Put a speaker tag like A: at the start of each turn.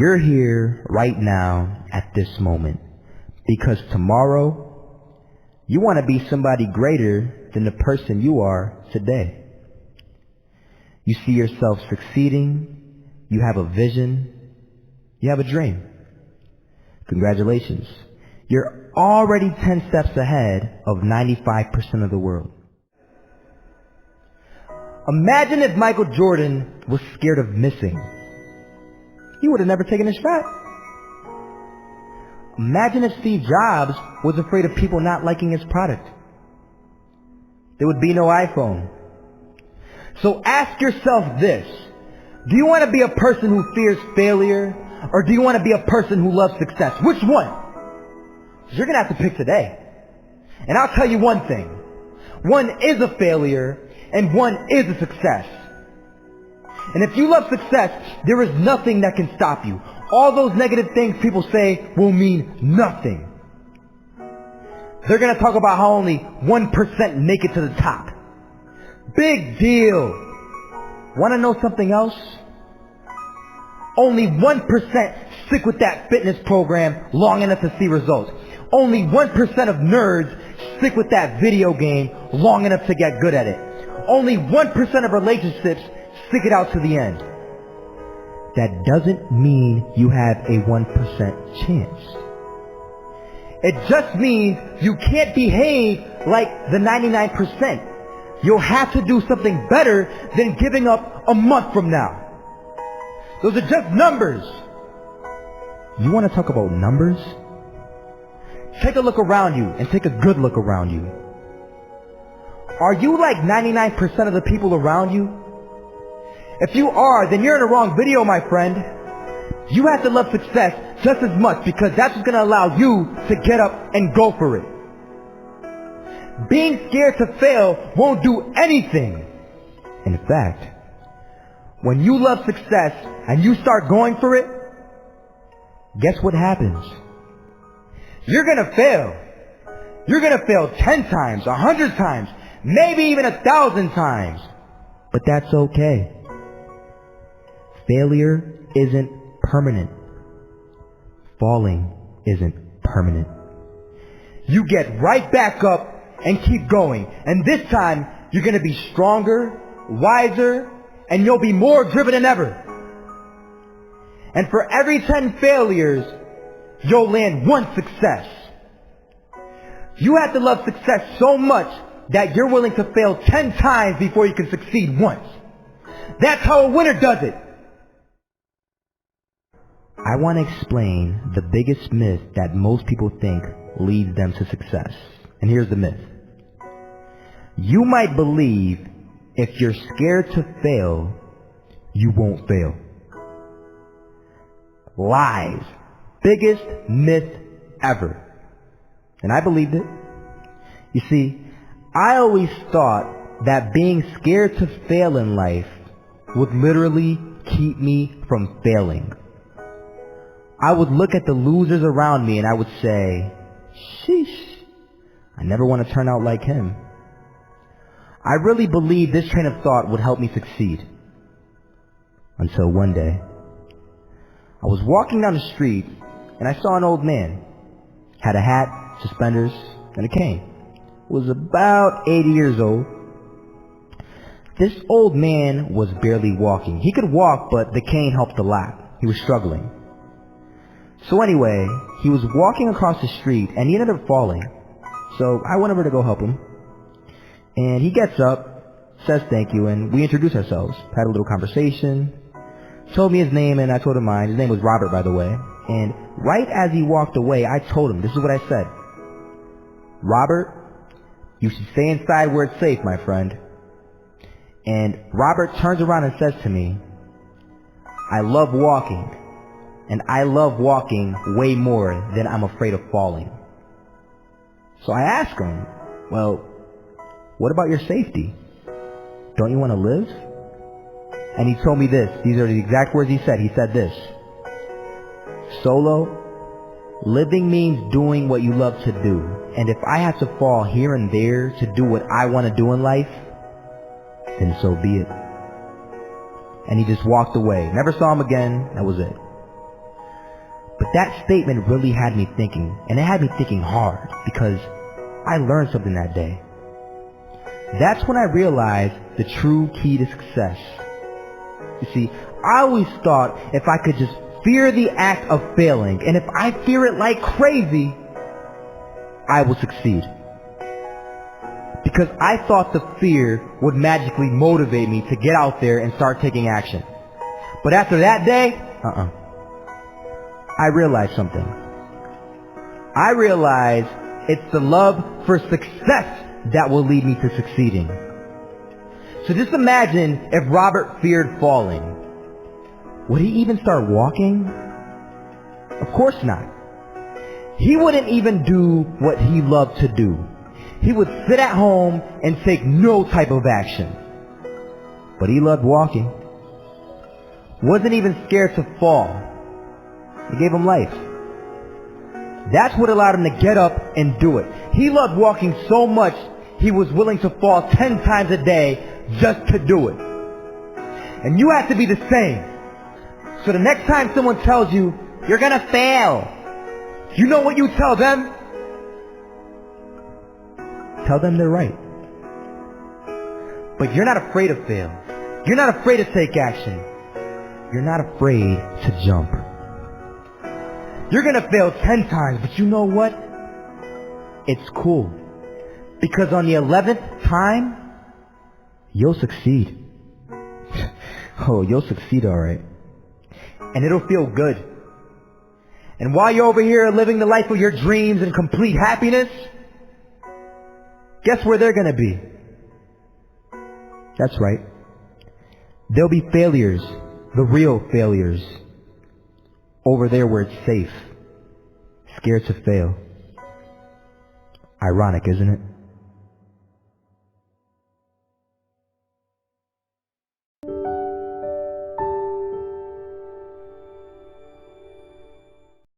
A: You're here right now at this moment because tomorrow you want to be somebody greater than the person you are today. You see yourself succeeding, you have a vision, you have a dream. Congratulations. You're already 10 steps ahead of 95% of the world. Imagine if Michael Jordan was scared of missing. He would have never taken a shot. Imagine if Steve Jobs was afraid of people not liking his product. There would be no iPhone. So ask yourself this. Do you want to be a person who fears failure, or do you want to be a person who loves success? Which one? You're going to have to pick today. And I'll tell you one thing. One is a failure, and one is a success. And if you love success, there is nothing that can stop you. All those negative things people say will mean nothing. They're going to talk about how only 1% make it to the top. Big deal. Want to know something else? Only 1% stick with that fitness program long enough to see results. Only 1% of nerds stick with that video game long enough to get good at it. Only 1% of relationships stick it out to the end. That doesn't mean you have a 1% chance. It just means you can't behave like the 99%. You'll have to do something better than giving up a month from now. Those are just numbers. You want to talk about numbers? Take a look around you and take a good look around you. Are you like 99% of the people around you? If you are, then you're in the wrong video, my friend. You have to love success just as much because that's what's going to allow you to get up and go for it. Being scared to fail won't do anything. In fact, when you love success and you start going for it, guess what happens? You're going to fail. You're going to fail 10 times, 100 times, maybe even 1,000 times. But that's okay. Failure isn't permanent. Falling isn't permanent. You get right back up and keep going. And this time, you're going to be stronger, wiser, and you'll be more driven than ever. And for every 10 failures, you'll land one success. You have to love success so much that you're willing to fail 10 times before you can succeed once. That's how a winner does it. I want to explain the biggest myth that most people think leads them to success. And here's the myth. You might believe if you're scared to fail, you won't fail. Lies. Biggest myth ever. And I believed it. You see, I always thought that being scared to fail in life would literally keep me from failing. I would look at the losers around me and I would say, sheesh, I never want to turn out like him. I really believed this train of thought would help me succeed. Until one day, I was walking down the street and I saw an old man. Had a hat, suspenders, and a cane. Was about 80 years old. This old man was barely walking. He could walk, but the cane helped a lot. He was struggling. So anyway, he was walking across the street and he ended up falling. So I went over to go help him. And he gets up, says thank you, and we introduced ourselves. Had a little conversation. Told me his name and I told him mine. His name was Robert, by the way. And right as he walked away, I told him, this is what I said. Robert, you should stay inside where it's safe, my friend. And Robert turns around and says to me, I love walking. And I love walking way more than I'm afraid of falling. So I asked him, well, what about your safety? Don't you want to live? And he told me this. These are the exact words he said. He said this. Solo, living means doing what you love to do. And if I have to fall here and there to do what I want to do in life, then so be it. And he just walked away. Never saw him again. That was it. But that statement really had me thinking, and it had me thinking hard, because I learned something that day. That's when I realized the true key to success. You see, I always thought if I could just fear the act of failing, and if I fear it like crazy, I will succeed. Because I thought the fear would magically motivate me to get out there and start taking action. But after that day, I realized something. I realized it's the love for success that will lead me to succeeding. So just imagine if Robert feared falling. Would he even start walking? Of course not. He wouldn't even do what he loved to do. He would sit at home and take no type of action. But he loved walking. Wasn't even scared to fall. It gave him life. That's what allowed him to get up and do it. He loved walking so much, he was willing to fall 10 times a day just to do it. And you have to be the same. So the next time someone tells you, you're gonna fail, you know what you tell them? Tell them they're right. But you're not afraid to fail. You're not afraid to take action. You're not afraid to jump. You're gonna fail 10 times, but you know what? It's cool. Because on the 11th time, you'll succeed. Oh, you'll succeed alright. And it'll feel good. And while you're over here living the life of your dreams and complete happiness, guess where they're gonna be? That's right. They'll be failures, the real failures, over there where it's safe, scared to fail. Ironic, isn't it?